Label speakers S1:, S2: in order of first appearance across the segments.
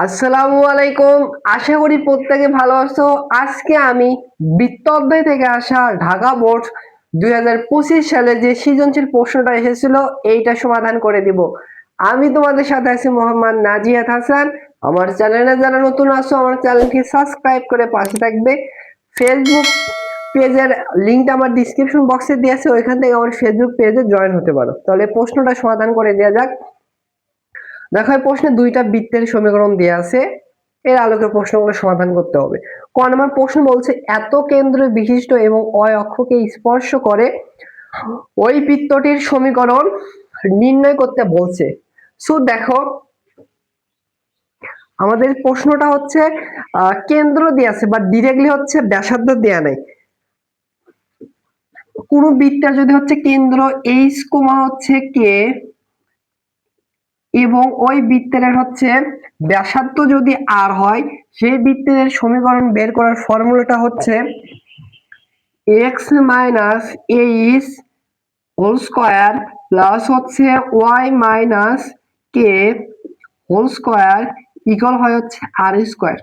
S1: আসসালামু আলাইকুম। আশা করি প্রত্যেকে ভালো আছো। আজকে আমি বৃত্ত অধ্যায় থেকে আসা ঢাকা বোর্ড 2025 সালে যে সৃজনশীল প্রশ্নটা এসেছিল এইটা সমাধান করে দিব। আমি তোমাদের সাথে আছি মোহাম্মদ নাজিয়াত হাসান। আমার চ্যানেলে যারা নতুন আছো আমার চ্যানেলকে সাবস্ক্রাইব করে পাশে থাকবে। ফেসবুক পেজের লিংকটা আমার ডিসক্রিপশন বক্সে দেওয়া আছে, ওইখান থেকে আমার ফেসবুক পেজে জয়েন হতে পারো। তাহলে প্রশ্নটা সমাধান করে দেওয়া যাক। দেখো এই প্রশ্নে দুইটা বৃত্তের সমীকরণ দেওয়া আছে, এর আলোকে প্রশ্নগুলো সমাধান করতে হবে। ক নম্বর প্রশ্ন বলছে এত কেন্দ্র বিশিষ্ট এবং অয় অক্ষকে স্পর্শ করে ওই বৃত্তটির সমীকরণ নির্ণয় করতে বলছে। সো দেখো আমাদের প্রশ্নটা হচ্ছে কেন্দ্র দেয়া আছে, বাট ডিরেক্টলি হচ্ছে ব্যাসার্ধ দেয়া নাই। কোন বৃত্তের যদি হচ্ছে কেন্দ্র এইচ কমা হচ্ছে কে এবং ওই বৃত্তের হচ্ছে ব্যাসার্ধ যদি আর হয়, সেই বৃত্তের সমীকরণ বের করার ফর্মুলাটা হচ্ছে x minus h whole square plus হচ্ছে y minus k whole square equal হয় হচ্ছে আর স্কয়ার।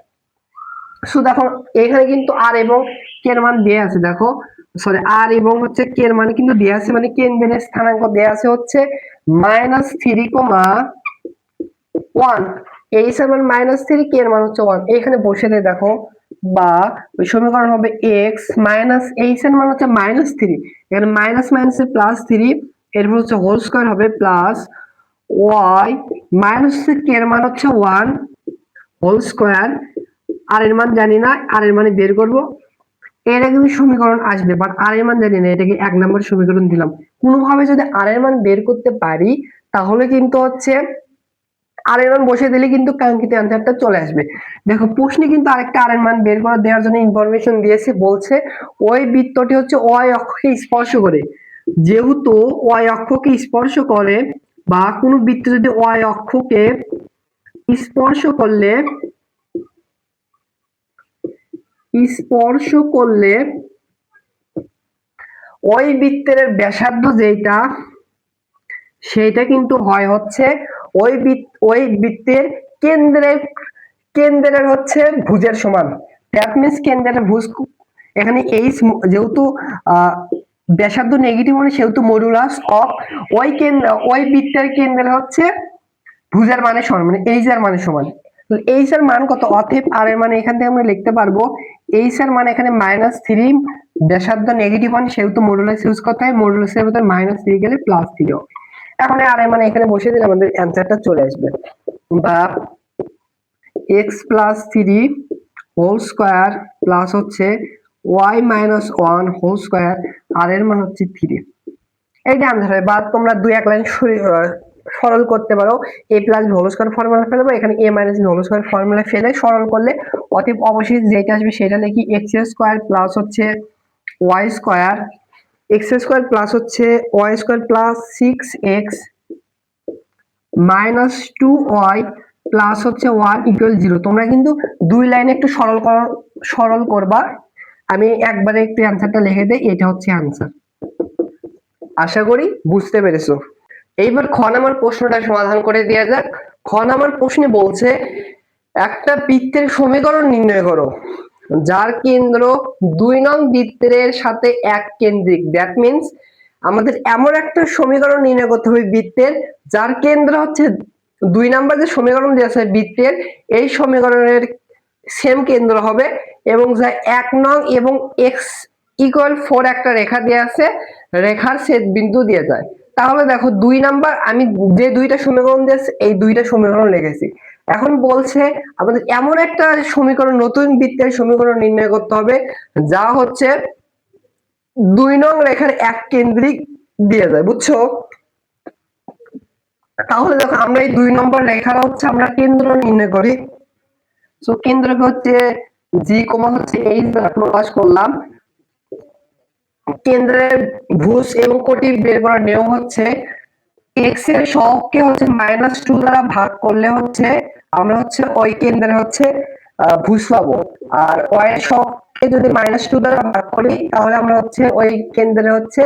S1: সো দেখো এখানে কিন্তু আর এবং কে এর মান দেয়া আছে, দেখো সরি আর এবং হচ্ছে কে এর মান কিন্তু দেয়া আছে, মানে কেন্দ্রের স্থানাঙ্ক দেয়া আছে হচ্ছে -3,1। এইচ এর মান -3, কে এর মান হচ্ছে 1, এখানে বসে দিয়ে দেখো, বা ওই সমীকরণ হবে x মাইনাস এইচ এর মান হচ্ছে -3, এখানে মাইনাস মাইনাসে +3, এরপর হচ্ছে হোল স্কয়ার হবে প্লাস y মাইনাস কে এর মান হচ্ছে 1 হোল স্কয়ার, আর এর মান জানি না, আর এর মানে বের করব, এটা কিন্তু সমীকরণ আসবে, বাট আর এর মান জানি না, এটাকে 1 নম্বর সমীকরণ দিলাম। কোনোভাবে যদি আর এর মান বের করতে পারি তাহলে কিন্তু হচ্ছে আর এর মান বসিয়ে দিলে কিন্তু কাঙ্ক্ষিত অ্যান্সারটা চলে আসবে। দেখো প্রশ্নে কিন্তু আরেকটা আর এর মান বের করে দেওয়ার জন্য ইনফরমেশন দিয়েছে, বলছে ওই বৃত্তটি হচ্ছে ওয়াই অক্ষকে স্পর্শ করে। যেহেতু ওয়াই অক্ষকে স্পর্শ করে বা কোনো বৃত্ত যদি ওয়াই অক্ষকে স্পর্শ করলে ওই বৃত্তের ব্যাসার্ধ যেটা সেইটা কিন্তু হয় হচ্ছে ওই বৃত্তের কেন্দ্রের হচ্ছে ভুজের সমান। দ্যাট মিন্স কেন্দ্রের ভুজ, এখানে এইচ যেহেতু ব্যাসার্ধ নেগেটিভ মানে সেহেতু মডুলাস অফ ওই বৃত্তের কেন্দ্রের হচ্ছে ভুজের মানের সমান, মানে এইচ এর মানের সমান। এইচ এর মান কত? অতএব আর এর মানে এখান থেকে আমরা লিখতে পারবো এইচ এর মান এখানে -3, ব্যাসার্ধ নেগেটিভ মানে সেহেতু মডুলাস ইউজ করতে হয়, মডুলাসের ভিতর -3 গেলে +3 হবে। এখন আর এর মানে এখানে বসিয়ে দিলে আমাদের অ্যান্সারটা চলে আসবে, বা x + 3 হোল স্কয়ার প্লাস হচ্ছে y - 1 হোল স্কয়ার, আর এর মান হচ্ছে 3। এইটা আনসার হয়। বা তোমরা দুই এক লাইন সরল করতে পারো, a plus b whole square formula ফেলবো, এখানে a minus b whole square formula ফেলে সরল করলে অতএব অবশ্যই যেটা আসবে সেটা লিখি x স্কয়ার প্লাস হচ্ছে y square, x square plus হচ্ছে y square plus 6x minus 2y plus হচ্ছে 1 ইকুয়াল 0। তোমরা কিন্তু দুই লাইনে একটু সরল করবা, আমি একবারে একটু অ্যান্সারটা লিখে দেই, এটা হচ্ছে অ্যান্সার। আশা করি বুঝতে পেরেছো। এইবার খ নাম্বার প্রশ্নটা সমাধান করে দেওয়া যাক। খ নাম্বার প্রশ্নে বলছে একটা বৃত্তের সমীকরণ নির্ণয় করো যার কেন্দ্র 2 নং বৃত্তের সাথে এক কেন্দ্রিক। দ্যাট মিন্স আমাদের এমন একটা সমীকরণ নির্ণয় করতে হবে বৃত্তের যার কেন্দ্র হচ্ছে 2 নাম্বার যে সমীকরণ দেওয়া আছে বৃত্তের, এই সমীকরণের সেম কেন্দ্র হবে এবং যা 1 নং এবং x = 4 একটা রেখা দেওয়া আছে, রেখার ছেদ বিন্দু দিয়ে যায়। তাহলে দেখো 2 নাম্বার আমি যে দুইটা সমীকরণ দিয়েছি এই দুইটা সমীকরণ লিখেছি। এখন বলছে আমাদের এমন একটা সমীকরণ, নতুন বৃত্তের সমীকরণ নির্ণয় করতে হবে যা হচ্ছে 2 নং রেখার এক কেন্দ্রিক দিয়ে যায়, বুঝছো? তাহলে দেখো আমরা এই 2 নম্বর রেখার হচ্ছে আমরা কেন্দ্র নির্ণয় করি। সো কেন্দ্রকে হচ্ছে জি কমা হচ্ছে এইচ দ্বারা প্রকাশ করলাম। কেন্দ্রের ভুজ এবং কোটি বের করার নিয়ম হচ্ছে x এর সহগকে হচ্ছে -2 দ্বারা ভাগ করলে হচ্ছে আমরা হচ্ছে ওই কেন্দ্রের হচ্ছে ভুজ পাবো, আর y এর সহগকে যদি -2 দ্বারা ভাগ করি তাহলে আমরা হচ্ছে ওই কেন্দ্রের হচ্ছে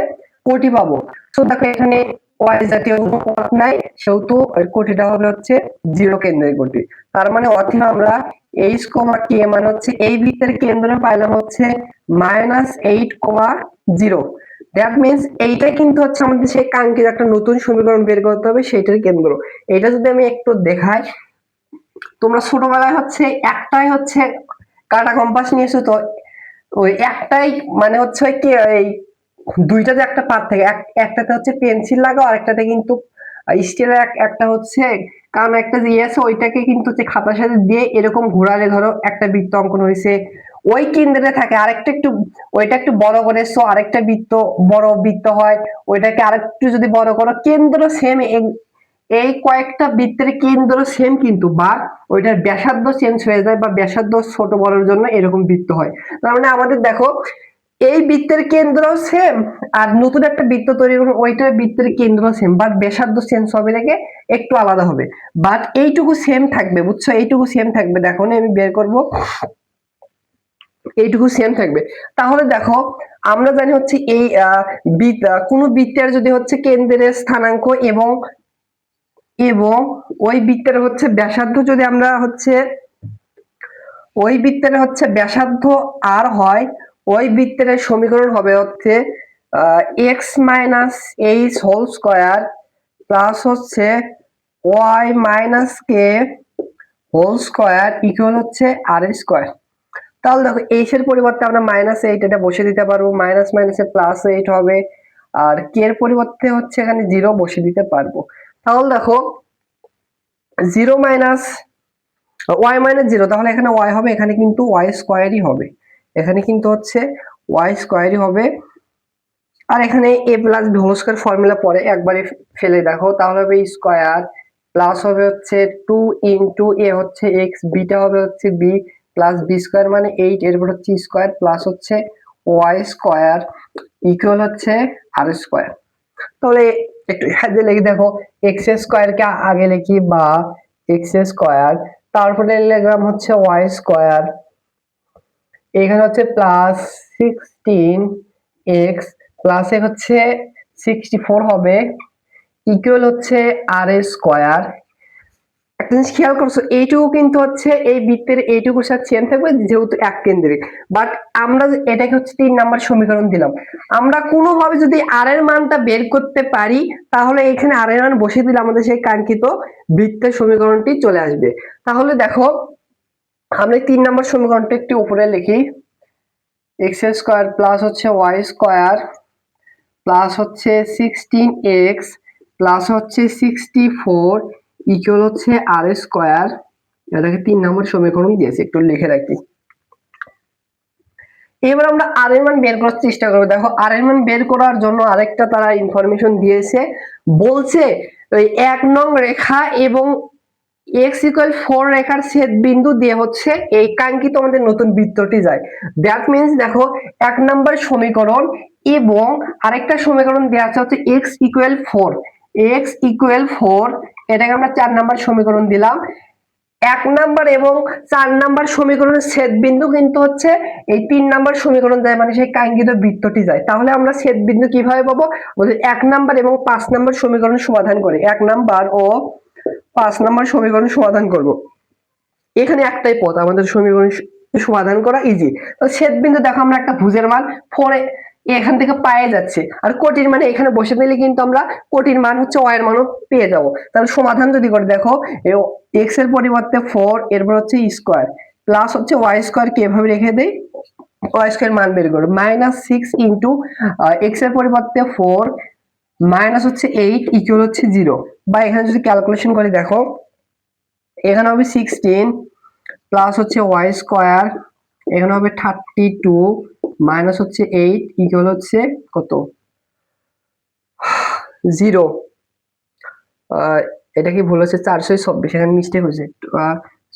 S1: কোটি পাবো। সো দেখো এখানে ওয়াই জাতীয় কোনো পদ নাই, সেহেতু কোটিটা হবে হচ্ছে 0 কেন্দ্রের কোটি। তার মানে অতএব আমরা h, k মানে হচ্ছে এই বৃত্তের কেন্দ্র পাইলাম হচ্ছে -8,0। দ্যাট মিন্স এইটা কিন্তু হচ্ছে আমাদের সেই কাঙ্ক্ষিত একটা নতুন সমীকরণ বের করতে হবে, সেইটার কেন্দ্র। এটা যদি আমি একটু দেখাই, তোমরা ছোটবেলায় হচ্ছে একটাই হচ্ছে কাঁটা কম্পাস নিয়েছো, তো ওই একটাই মানে হচ্ছে কি এই দুইটা যে একটা পার্ট থাকে, একটাতে হচ্ছে পেন্সিল লাগাও, আরেকটাতে কিন্তু স্টিলের একটা হচ্ছে, কারণ একটা যে আছে ওইটাকে কিন্তু হচ্ছে খাতার সাথে দিয়ে এরকম ঘোরালে ধরো একটা বৃত্ত অঙ্কন হয়েছে, ওই কেন্দ্রে থাকে। আরেকটা একটু ওইটা একটু বড় করে সো আরেকটা বৃত্ত বড় বৃত্ত হয়, ওইটাকে আরেকটু যদি বড় করো, কেন্দ্র সেম। এই কয়েকটা বৃত্তের কেন্দ্র সেম, কিন্তু বা ওইটার ব্যাসার্ধ চেঞ্জ হয়ে যায়, বা ব্যাসার্ধ ছোট বড়র জন্য এরকম বৃত্ত হয়। তার মানে আমাদের দেখো এই বৃত্তের কেন্দ্র সেম, আর নতুন একটা বৃত্ত তৈরি করুন, ওইটার বৃত্তের কেন্দ্র সেম, বাট ব্যাসার্ধ চেঞ্জ হবে, থেকে একটু আলাদা হবে, বাট এইটুকু সেম থাকবে। বুঝছো, এইটুকু সেম থাকবে। দেখো আমি বের করব, এইটুকু সেম থাকবে। তাহলে দেখো আমরা জানি হচ্ছে এই কোন বৃত্তের যদি হচ্ছে কেন্দ্রের স্থানাঙ্ক এবং এবং ওই বৃত্তের হচ্ছে ব্যাসার্ধ, যদি আমরা হচ্ছে ওই বৃত্তের হচ্ছে ব্যাসার্ধ আর হয়, ওই বৃত্তের সমীকরণ হবে হচ্ছে x - h whole square plus হচ্ছে y - k whole square equal হচ্ছে r স্কয়ার। তাহলে দেখো h এর পরিবর্তে আমরা -8 এটা বসিয়ে দিতে পারবো, মাইনাস মাইনাসে +8 হবে, আর k এর পরিবর্তে হচ্ছে এখানে 0 বসিয়ে দিতে পারবো। তাহলে দেখো 0 মাইনাস y -0, তাহলে এখানে y হবে, এখানে কিন্তু y স্কয়ারই হবে, এখানে কিন্তু হচ্ছে y স্কয়ারই হবে। আর এখানে a plus b whole square formula পরে একবারে ফেলে দেখো, তাহলে হবে স্কয়ার প্লাস হবে হচ্ছে 2 ইনটু a হচ্ছে x, বিটা হবে হচ্ছে b প্লাস b স্কয়ার মানে 8, এরপর হচ্ছে স্কয়ার প্লাস হচ্ছে y স্কয়ার ইকুয়াল হচ্ছে r স্কয়ার। তাহলে একটু হাতে লিখে দেখো, x স্কয়ার কে আগে লিখি, বা x স্কয়ার, তারপরে লিখলাম হচ্ছে y স্কয়ার, এখানে হচ্ছে প্লাস 16x প্লাস হচ্ছে 64 হবে ইকুয়াল হচ্ছে r স্কয়ার। একটা জিনিস খেয়াল করছো, এইটুকু কিন্তু হচ্ছে এই বৃত্তের এইটুকুর সাথে সেম থাকবে, যেহেতু এক কেন্দ্রিক। বাট আমরা এটাকে হচ্ছে 3 নাম্বার সমীকরণ দিলাম। আমরা কোনোভাবে যদি r এর মানটা বের করতে পারি, তাহলে এখানে r এর মান বসিয়ে দিলে আমাদের সেই কাঙ্ক্ষিত বৃত্তের সমীকরণটি চলে আসবে। তাহলে দেখো আমরা 3 নাম্বার সমীকরণটা একটু উপরে লিখি, x স্কয়ার প্লাস হচ্ছে y স্কয়ার প্লাস হচ্ছে 16x প্লাস হচ্ছে 64 ইকুয়াল হচ্ছে r স্কয়ার। এটাকে 3 নম্বর সমীকরণ দিয়েছে, একটু লিখে রাখি। এবার আমরা r এর মান বের করার চেষ্টা করব। দেখো r এর মান বের করার জন্য আরেকটা তারা ইনফরমেশন দিয়েছে, বলছে ওই 1 নং রেখা এবং x ইকুয়াল 4 রেখার ছেদ বিন্দু দিয়ে হচ্ছে এই কাঙ্ক্ষিত আমাদের নতুন বৃত্তটি যায়। দ্যাট মিন্স দেখো 1 নাম্বার সমীকরণ এবং আরেকটা সমীকরণ দেওয়া আছে হচ্ছে x ইকুয়াল 4, x ইকুয়াল 4, এটাকে আমরা 4 নাম্বার সমীকরণ দিলাম। 1 নাম্বার এবং 4 নাম্বার সমীকরণের ছেদ বিন্দু কিন্তু হচ্ছে এই 3 নাম্বার সমীকরণ যায়, মানে সেই কাঙ্ক্ষিত বৃত্তটি যায়। তাহলে আমরা ছেদ বিন্দু কিভাবে পাবো? বলতে 1 নাম্বার এবং 5 নাম্বার সমীকরণ সমাধান করে 1 নাম্বার ও 5 নাম্বার সমীকরণ সমাধান করব। এখানে একটাই পথ আমাদের সমীকরণ সমাধান করা ইজি। তো ছেদ বিন্দু দেখো আমরা একটা ভুজের মান 4 এখান থেকে পায়ে যাচ্ছে, আর কোটির মানে এখানে বসে দিলে কিন্তু আমরা কোটির মান হচ্ছে y এর মানও পেয়ে যাব। তাহলে সমাধান যদি করে দেখো, x এর পরিবর্তে 4, এরপর হচ্ছে স্কয়ার প্লাস হচ্ছে y স্কয়ার কে এভাবে রেখে দেই, y স্কয়ার মান বের করব -6 ইনটু x এর পরিবর্তে 4 মাইনাস হচ্ছে 8 ইকুয়াল হচ্ছে 0। বা এখানে যদি ক্যালকুলেশন করি দেখো, এখানে হবে 16 প্লাস হচ্ছে y স্কয়ার, এখানে হবে 32 মাইনাস হচ্ছে 8 ইকুয়াল হচ্ছে কত, 0। এটা কি ভুল হচ্ছে, 424, এখানে মিস্টেক হয়েছে,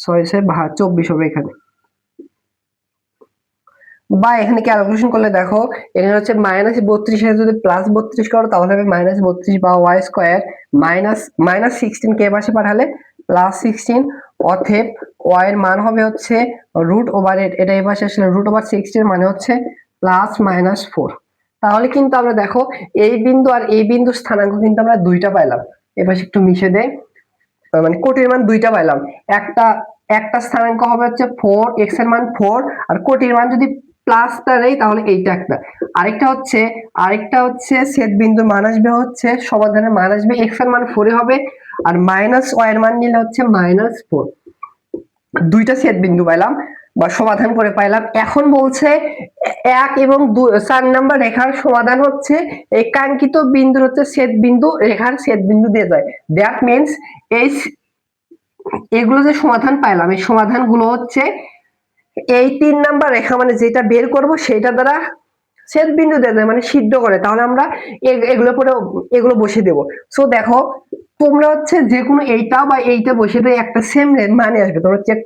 S1: 6/24 হবে এখানে। বা এখানে ক্যালকুলেশন করলে দেখো, এখানে হচ্ছে -32 এর যদি +32 করো তাহলে হবে -32, বা y স্কয়ার -16 কে পাশে পাঠালে +16, অতএব y এর মান হবে হচ্ছে √8, এটা এই পাশে আসলে √16 মানে হচ্ছে +-4। তাহলে কিন্তু আমরা দেখো এই বিন্দু আর এই বিন্দুর স্থানাঙ্ক কিন্তু আমরা দুইটা পাইলাম। এবার একটু মিশে দেই, মানে কোটির মান দুইটা পাইলাম। একটা একটা স্থানাঙ্ক হবে হচ্ছে 4, x এর মান 4, আর কোটির মান যদি প্লাসটা নেই তাহলে এইটা একটা। আরেকটা হচ্ছে ছেদ বিন্দুর মান আসবে হচ্ছে, সমাধানের মান আসবে x এর মান 4 হবে, আর মাইনাস y এর মান নিলে হচ্ছে -4। দুইটা ছেদ বিন্দু পাইলাম বা সমাধান করে পাইলাম। এখন বলছে 1 এবং 4 নাম্বার রেখার সমাধান হচ্ছে এই কাঙ্ক্ষিত বিন্দুর হচ্ছে ছেদ বিন্দু রেখার ছেদ বিন্দু দিয়ে যায়। দ্যাট মিন্স এই এগুলো যে সমাধান পাইলাম, এই সমাধানগুলো হচ্ছে এই 3 নাম্বার রেখা মানে যেটা বের করব সেটা দ্বারা ছেদ বিন্দু দিয়ে দেয়, মানে সিদ্ধ করে। তাহলে আমরা এগুলো পরে এগুলো বসিয়ে দেব। সো দেখো তোমরা হচ্ছে যে কোনো এইটা বা এইটা বসিয়ে দিয়ে একটা সেম মানে আসবে, তোমরা চেক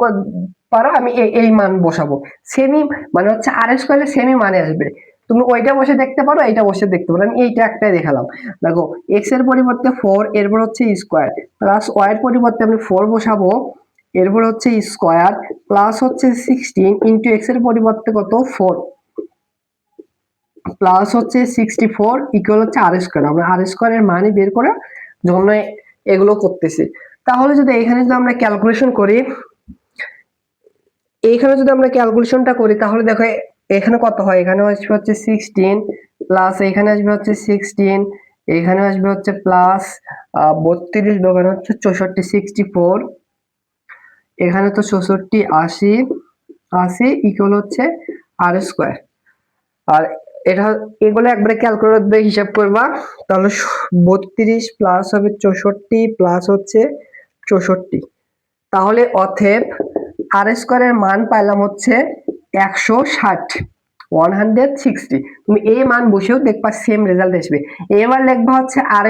S1: পারো। আমি এই মান বসাবো, সেমই মানে হচ্ছে r² সেমই মানে আসবে। তুমি ওইটা বসে দেখতে পারো, এইটা বসে দেখতে পারো। আমি এইটা একটাই দেখালাম। দেখো x এর পরিবর্তে 4, এরপর হচ্ছে স্কয়ার, প্লাস y এর পরিবর্তে আমি 4 বসাবো, এরপর হচ্ছে স্কয়ার, প্লাস হচ্ছে 16 ইনটু x এর পরিবর্তে কত 4, প্লাস হচ্ছে 64 ইকুয়াল হচ্ছে r²। আমরা r² এর মানই বের করার জন্য এগুলো করতেছি। তাহলে যদি এখানে যদি আমরা ক্যালকুলেশন করি, এইখানে যদি আমরা ক্যালকুলেশনটা করি তাহলে দেখো এখানে কত হয়, এখানে আসবে হচ্ছে 16, প্লাস এখানে আসবে হচ্ছে 16, এখানে আসবে হচ্ছে প্লাস 32, দোকানে হচ্ছে 64, 64, এখানে তো 64, 80, 80 ইকুয়াল হচ্ছে r²। আর এটা এগুলো একবারে ক্যালকুলেটর দিয়ে হিসাব করবা, তাহলে 32 প্লাস হবে 64 প্লাস হচ্ছে 64। তাহলে অতএব r² এর মান পাইলাম হচ্ছে 160, 160। তুমি এই মান বসেও দেখবা সেম রেজাল্ট আসবে। এবার লিখবা হচ্ছে r²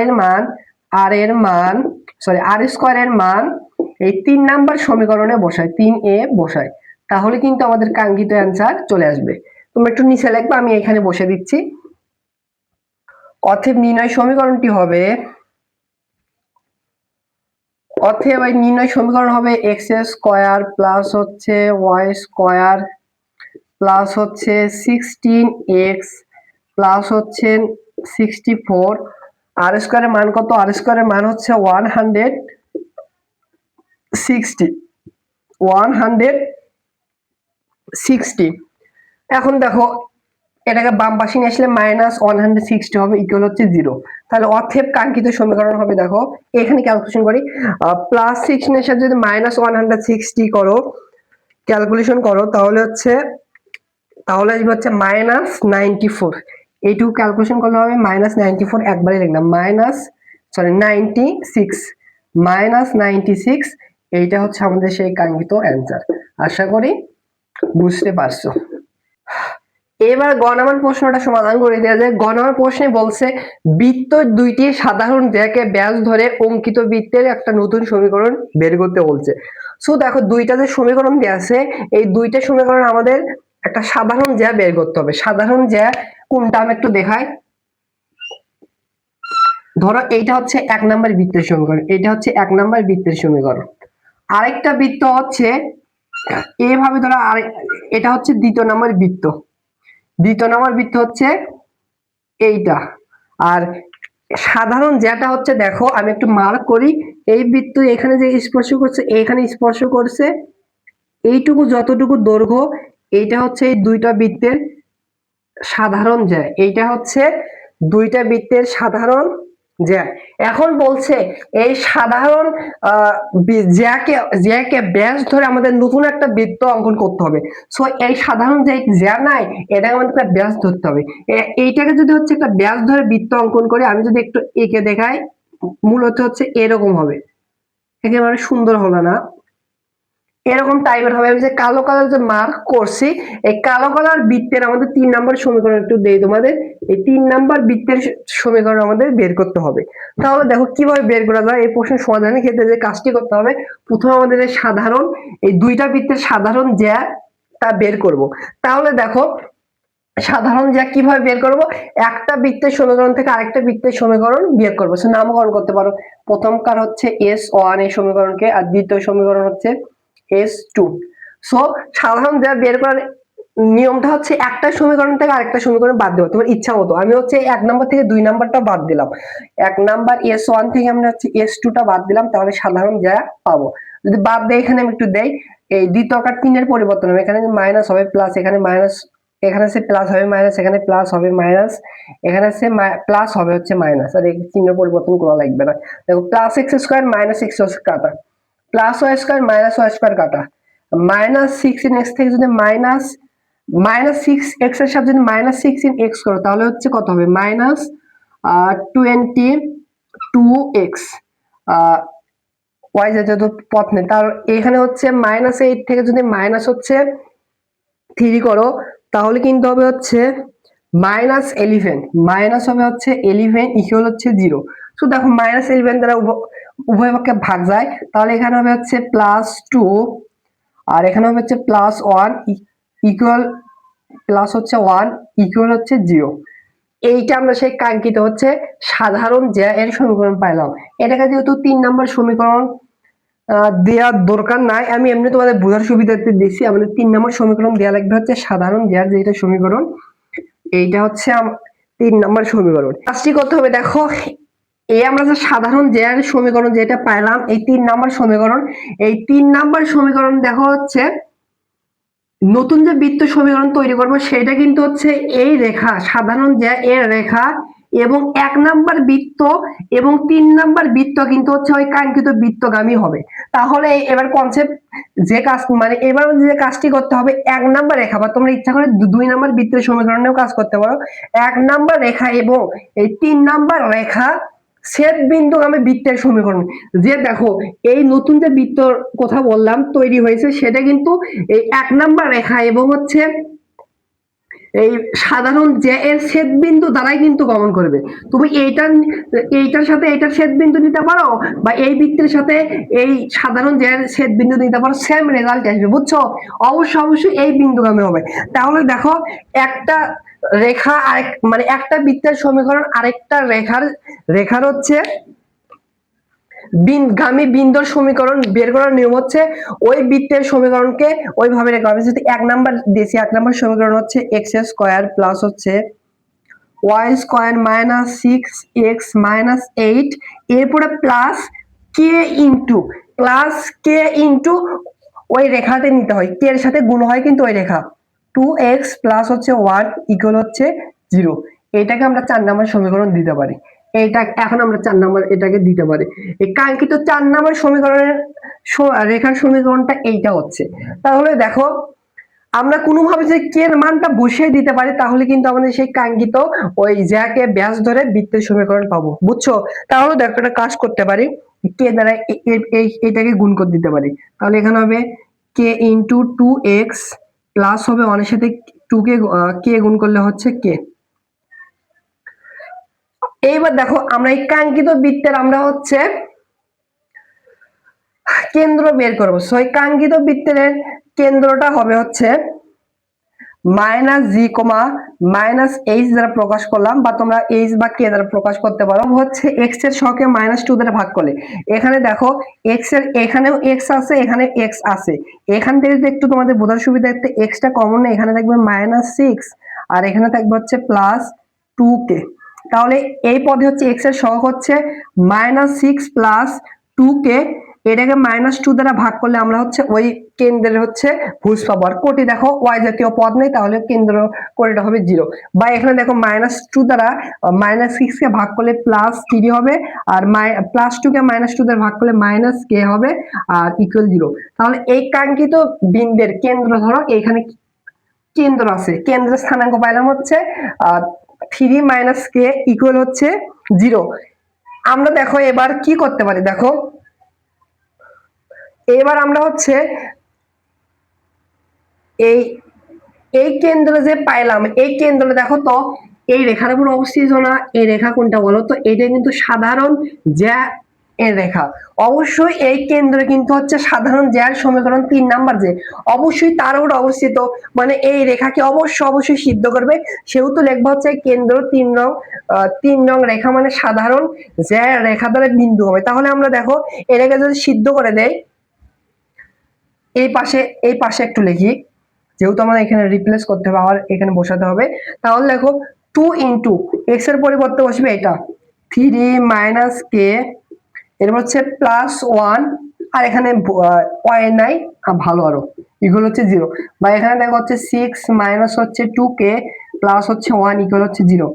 S1: এর মান এই 3 নাম্বার সমীকরণে বসায়, 3a বসায়, তাহলে কিন্তু আমাদের কাঙ্ক্ষিত অ্যান্সার চলে আসবে। তুমি একটু নিচে লিখবা, আমি এখানে বসে দিচ্ছি। অতএব নির্ণয় সমীকরণটি হবে, অতএব এই নির্ণয় সমীকরণ হবে x² প্লাস হচ্ছে y² প্লাস হচ্ছে 16x প্লাস হচ্ছে 64। r² এর মান কত, r² এর মান হচ্ছে 160। এখন দেখো এটাকে বাম পাশে নিয়ে আসলে -160 হবে, ইকুয়াল হচ্ছে 0। তাহলে অতএব কাঙ্ক্ষিত সমীকরণ হবে, দেখো এখানে ক্যালকুলেশন করি, +16 এর সাথে যদি -160 করো, ক্যালকুলেশন করো, তাহলে আসবে হচ্ছে -94। এইটুকু ক্যালকুলেশন করলে হবে -94, একবারে লিখলাম 96, -96। এইটা হচ্ছে আমাদের সেই কাঙ্ক্ষিত অ্যান্সার। আশা করি বুঝতে পারছো। এবার গ নাম্বার প্রশ্নটা সমাধান করে দেওয়া যায়। গ নাম্বার প্রশ্নে বলছে বৃত্ত দুইটি সাধারণ জ্যাকে ব্যাস ধরে অঙ্কিত বৃত্তের একটা নতুন সমীকরণ বের করতে বলছে। সো দেখো দুইটা যে সমীকরণ দেওয়া আছে, এই দুইটা সমীকরণ আমাদের একটা সাধারণ জ্যা বের করতে হবে। সাধারণ জ্যা কোনটা আমি একটু দেখাই। ধরো এইটা হচ্ছে 1 নাম্বার বৃত্তের সমীকরণ, এটা হচ্ছে 1 নাম্বার বৃত্তের সমীকরণ। আরেকটা বৃত্ত হচ্ছে এইভাবে ধরো, আর এটা হচ্ছে 2 নাম্বার বৃত্ত। 2 নাম্বার বৃত্ত হচ্ছে এইটা। আর সাধারণ যেটা হচ্ছে, দেখো আমি একটু মার্ক করি, এই বৃত্ত এখানে যে স্পর্শ করছে, এখানে স্পর্শ করছে, এইটুকু যতটুকু দৈর্ঘ্য, এইটা হচ্ছে এই দুইটা বৃত্তের সাধারণ জ্যা। এইটা হচ্ছে দুইটা বৃত্তের সাধারণ জ্যা। এখন বলছে এই সাধারণ জ্যাকে ব্যাস ধরে আমাদের নতুন একটা বৃত্ত অঙ্কন করতে হবে। সো এই সাধারণ যে জ্যা নাই, এটাকে আমাদের একটা ব্যাস ধরতে হবে। এইটাকে যদি হচ্ছে একটা ব্যাস ধরে বৃত্ত অঙ্কন করে, আমি যদি একটু এঁকে দেখাই, মূলত হচ্ছে এরকম হবে, একেবারে সুন্দর হলো না, এরকম টাইপের হবে। আমি যে কালো কালার যে মার্ক করছি, এই কালো কালার বৃত্তের আমাদের 3 নাম্বার সমীকরণ একটু দেই তোমাদের। এই 3 নাম্বার বৃত্তের সমীকরণ আমাদের বের করতে হবে। তাহলে দেখো কিভাবে বের করা যায়। এই প্রশ্নের সমাধানের ক্ষেত্রে যে কাজটি করতে হবে, প্রথমে আমাদের সাধারণ এই দুইটা বৃত্তের সাধারণ জ্যা তা বের করব। তাহলে দেখো সাধারণ জ্যা কিভাবে বের করব, একটা বৃত্তের সমীকরণ থেকে আরেকটা বৃত্তের সমীকরণ বের করব। সে নামকরণ করতে পারো। প্রথমকার হচ্ছে S1 এই সমীকরণকে, আর দ্বিতীয় সমীকরণ হচ্ছে S2। সো সাধারণ জ্যা বের করার নিয়মটা হচ্ছে একটা সমীকরণ থেকে আরেকটা সমীকরণ বাদ দেবো তোমার ইচ্ছা মতো। আমি হচ্ছে 1 নাম্বার থেকে 2 নাম্বারটা বাদ দিলাম, 1 নাম্বার S1 থেকে আমরা হচ্ছে S2 টা বাদ দিলাম, তাহলে সাধারণ যা পাবো। যদি বাদ দেই এখানে আমি একটু দেই, এই দ্বিতীয়কার 3 এর পরিবর্তন হবে, এখানে মাইনাস হবে প্লাস, এখানে মাইনাস, এখানে সে প্লাস হবে মাইনাস, এখানে প্লাস হবে মাইনাস, এখানে সে প্লাস হবে হচ্ছে মাইনাস, আর এই চিহ্ন পরিবর্তন করা লাগবে না। দেখো plus x square minus x কাটা, plus y square minus y square কাটা, মাইনাস 6 x থেকে যদি -6x এর সাথে যদি -6 করো তাহলে হচ্ছে কত হবে, -22x, ওয়াই যেহেতু পথ নেই, তার এখানে হচ্ছে -8 থেকে যদি মাইনাস হচ্ছে 3 করো তাহলে কিন্তু হবে হচ্ছে -11, মাইনাস হবে হচ্ছে 11 ইকুয়াল হচ্ছে 0। তো দেখো -11 দ্বারা উভয় পক্ষে ভাগ যায়, তাহলে এখানে হবে হচ্ছে +2 আর এখানে হবে হচ্ছে +1 ইকুয়াল, প্লাস হচ্ছে 1 ইকুয়াল হচ্ছে 0। এইটা আমরা সেই কাঙ্ক্ষিত হচ্ছে সাধারণ জ্যা এর সমীকরণ পাইলাম। এটাকে যেহেতু 3 নাম্বার সমীকরণ দেওয়ার দরকার নাই, আমি এমনি তোমাদের বোঝার সুবিধার্থে দিচ্ছি, আমাদের 3 নাম্বার সমীকরণ দেওয়া লাগবে হচ্ছে সাধারণ জ্যার যেটা সমীকরণ, এইটা হচ্ছে 3 নাম্বার সমীকরণ। কাজটি করতে হবে, দেখো এই আমরা যে সাধারণ জ্যার সমীকরণ যেটা পাইলাম, এই 3 নাম্বার সমীকরণ, এই 3 নাম্বার সমীকরণ দেখো হচ্ছে নতুন যে বৃত্ত সমীকরণ তৈরি করব সেটা কিন্তু হচ্ছে এই রেখা, সাধারণ জ্যা এর রেখা এবং 1 নাম্বার বৃত্ত এবং 3 নাম্বার বৃত্ত কিন্তু হচ্ছে ওই কাঙ্ক্ষিত বৃত্তগামী হবে। তাহলে এবার কনসেপ্ট যে কাজ, মানে এবার যে কাজটি করতে হবে, 1 নাম্বার রেখা বা তোমরা ইচ্ছা করে 2 নাম্বার বৃত্তের সমীকরণেও কাজ করতে পারো, 1 নাম্বার রেখা এবং এই 3 নাম্বার রেখা ছেদ বিন্দুগামী বৃত্তের সমীকরণ। যে দেখো এই নতুন যে বৃত্তর কথা বললাম তৈরি হয়েছে সেটা কিন্তু এই 1 নাম্বার রেখা এবং হচ্ছে এই সাধারণ যে এর ছেদ বিন্দু দ্বারাই কিন্তু গমন করবে। তুমি এইটার সাথে এইটার ছেদ বিন্দু নিতে পারো বা এই বৃত্তের সাথে এই সাধারণ যে এর ছেদ বিন্দু নিতে পারো, সেম রেজাল্ট আসবে, বুঝছো? অবশ্যই এই বিন্দুগামী হবে। তাহলে দেখো একটা রেখা আরেক, মানে একটা বৃত্তের সমীকরণ আরেকটা রেখার হচ্ছে গামী বিন্দুর সমীকরণ বের করার নিয়ম হচ্ছে ওই বৃত্তের সমীকরণকে ওইভাবে রেখা হবে। যদি 1 নাম্বার দিয়েছি, 1 নাম্বার সমীকরণ হচ্ছে এক্স স্কয়ার প্লাস হচ্ছে y square minus 6x minus 8, এরপরে প্লাস কে ইন্টু ওই রেখাতে নিতে হয়, কে এর সাথে গুণ হয় কিন্তু ওই রেখা, 2x প্লাস হচ্ছে 1 ইকুয়াল হচ্ছে 0। এটাকে আমরা 4 নাম্বার সমীকরণ দিতে পারি। এইটা এখন আমরা 4 নাম্বার এটাকে দিতে পারি। এই কাঙ্ক্ষিত 4 নাম্বার সমীকরণের রেখার সমীকরণটা এইটা হচ্ছে। তাহলে দেখো আমরা কোনোভাবে যে কে এর মানটা বসিয়ে দিতে পারি তাহলে কিন্তু আমাদের সেই কাঙ্ক্ষিত ওই জ্যাকে ব্যাস ধরে বৃত্তের সমীকরণ পাবো, বুঝছো? তাহলে দেখো একটা কাজ করতে পারি, কে দ্বারা এটাকে গুণ করে দিতে পারি। তাহলে এখানে হবে কে ইন্টু 2x প্লাস হবে 1 এর সাথে 2 কে গুণ করলে হচ্ছে কে। এইবার দেখো আমরা এই কাঙ্ক্ষিত বৃত্তের আমরা হচ্ছে কেন্দ্র বের করবো। সো এই কাঙ্ক্ষিত বৃত্তের কেন্দ্রটা হবে হচ্ছে -g, -h দ্বারা প্রকাশ করলাম, বা তোমরা h বা k দ্বারা প্রকাশ করতে পারো, হচ্ছে x এর সহকে -2 দ্বারা ভাগ করলে। এখানে দেখো x এর এখানেও x আছে, এখানে x আছে, এখান থেকে যদি একটু তোমাদের বোঝার সুবিধার্থে x টা কমন না, এখানে থাকবে -6 আর এখানে থাকবে হচ্ছে +2k। তাহলে এই পদে হচ্ছে x এর সহগ হচ্ছে -6 +2k, এটাকে -2 দ্বারা ভাগ করলে আমরা হচ্ছে ওই কেন্দ্রের হচ্ছে ভুজ পাবো। আর কোটি দেখো y জাতীয় পদ নেই, তাহলে কেন্দ্র কোটিটা হবে 0। বা এখানে দেখো -2 দ্বারা -6 কে ভাগ করলে +3 হবে, আর +2 কে -2 দ্বারা ভাগ করলে -k হবে, আর ইকুয়াল 0। তাহলে এই কাঙ্ক্ষিত বিন্দুর কেন্দ্র ধরো এখানে কেন্দ্র আছে, কেন্দ্রের স্থানাঙ্ক পাইলাম হচ্ছে 3 - k ইকুয়াল হচ্ছে 0। আমরা দেখো এবার কি করতে পারি, দেখো এবার আমরা হচ্ছে এই কেন্দ্র যে পাইলাম, এই কেন্দ্র দেখো তো এই রেখার উপর অবস্থিত না, এই রেখা কোনটা বলো তো? এটা কিন্তু সাধারণ জ্যা এর রেখা। অবশ্যই এই কেন্দ্রে কিন্তু হচ্ছে সাধারণ জ্যার সমীকরণ 3 নাম্বার, যে অবশ্যই তার উপর অবস্থিত, মানে এই রেখাকে অবশ্যই সিদ্ধ করবে, সেহেতু লিখবো হচ্ছে কেন্দ্র 3 নং রেখা, মানে সাধারণ জ্যা রেখা দ্বারা বিন্দু হবে। তাহলে আমরা দেখো এটাকে যদি সিদ্ধ করে দেই, এই পাশে একটু লিখি, যেহেতু আমাদের এখানে রিপ্লেস করতে হবে আবার এখানে বসাতে হবে, তাহলে দেখো 2 ইন্টু এক্স এর পরিবর্তে বসবে এটা 3 মাইনাস কে, এরপর হচ্ছে প্লাস 1, আর এখানে ওয়াই নাই, ভালো আরো ইকুয়াল হচ্ছে 0, বা এখানে দেখো হচ্ছে 6 মাইনাস হচ্ছে 2k প্লাস হচ্ছে 1 ইকুয়াল হচ্ছে 0,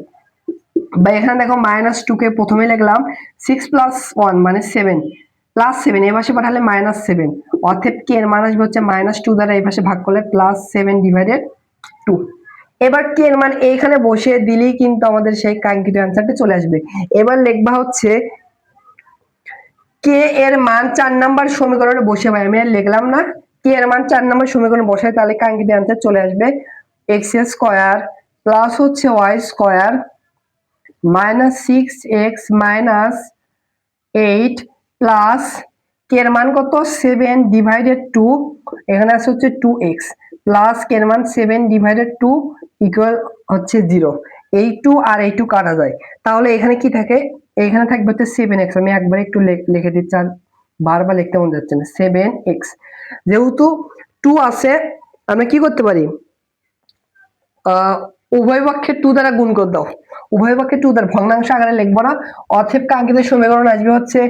S1: বা এখানে দেখো মাইনাস 2k প্রথমে লিখলাম 6 প্লাস 1 মানে 7 প্লাস 7 এই পাশে পাঠালে মাইনাস 7, অর্থাৎ কে এর মান আসবে হচ্ছে মাইনাস 2 দ্বারা এই পাশে ভাগ করলে প্লাস 7 ডিভাইডেড 2। এবার কে এর মান এইখানে বসিয়ে দিলেই কিন্তু আমাদের সেই কাঙ্ক্ষিত অ্যান্সারটা চলে আসবে। এবার লিখবা হচ্ছে কে এর মান 4 নাম্বার সমীকরণে বসে ভাই আমি আর লিখলাম না, কে এর মান 4 নাম্বার সমীকরণে বসাই তাহলে কাঙ্ক্ষিত অ্যান্সার চলে আসবে এক্স স্কয়ার প্লাস হচ্ছে y square minus 6x minus 8 plus কে এর মান কত 7 ডিভাইডেড 2, এখানে আছে হচ্ছে 2x প্লাস কে এর মান 7 ডিভাইডেড 2 ইকুয়াল হচ্ছে 0। এই 2 আর এই 2 কাটা যায়, তাহলে এখানে কি থাকে, এখানে থাকবে হচ্ছে 7x, আমি একবার একটু লিখে দিচ্ছি আর বারবার লিখতে মন যাচ্ছে না, 7x। যেহেতু 2 আছে আমরা কি করতে পারি, উভয় পক্ষে 2 দ্বারা গুণ করে দাও, উভয় পক্ষে 2 দ্বারা ভগ্নাংশ আকারে লিখবো না, অতএব কাঙ্ক্ষিত সমীকরণ আসবে হচ্ছে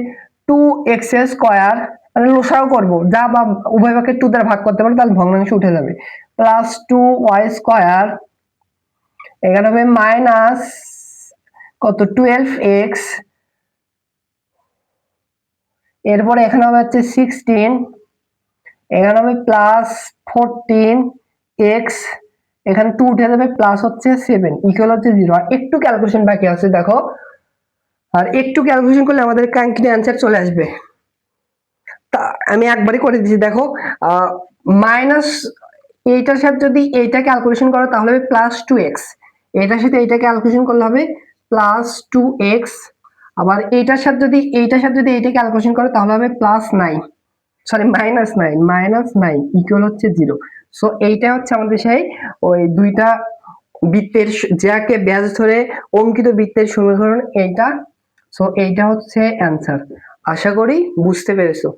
S1: 2x স্কয়ার, মানে লসাগু করব যা, বা উভয় পক্ষে 2 দ্বারা ভাগ করতে পারো তাহলে ভগ্নাংশ উঠে যাবে, প্লাস 2y স্কয়ার, এখানে হবে মাইনাস কত 12x, এরপর এখানে হবে হচ্ছে 16, এখানে হবে প্লাস 14x, এখানে 2 উঠে যাবে প্লাস হচ্ছে 7 ইকুয়াল হচ্ছে 0। আর একটু ক্যালকুলেশন বাকি আছে দেখো, আর একটু ক্যালকুলেশন করলে আমাদের কাঙ্ক্ষিত অ্যান্সার চলে আসবে। তা আমি একবারই করে দিচ্ছি দেখো, মাইনাস এইটার সাথে যদি এইটা ক্যালকুলেশন করো তাহলে হবে প্লাস 2x, এটার সাথে এইটা ক্যালকুলেশন করলে হবে প্লাস 2x, আবার এইটার সাথে যদি এইটা ক্যালকুলেশন করো তাহলে হবে প্লাস 9, সরি মাইনাস 9 ইকুয়াল হচ্ছে 0। সো এইটা হচ্ছে আমাদের সেই ওই দুইটা বৃত্তের যাকে ব্যাস ধরে অঙ্কিত বৃত্তের সমীকরণ এইটা। সো এইটা হচ্ছে অ্যান্সার, আশা করি বুঝতে পেরেছো।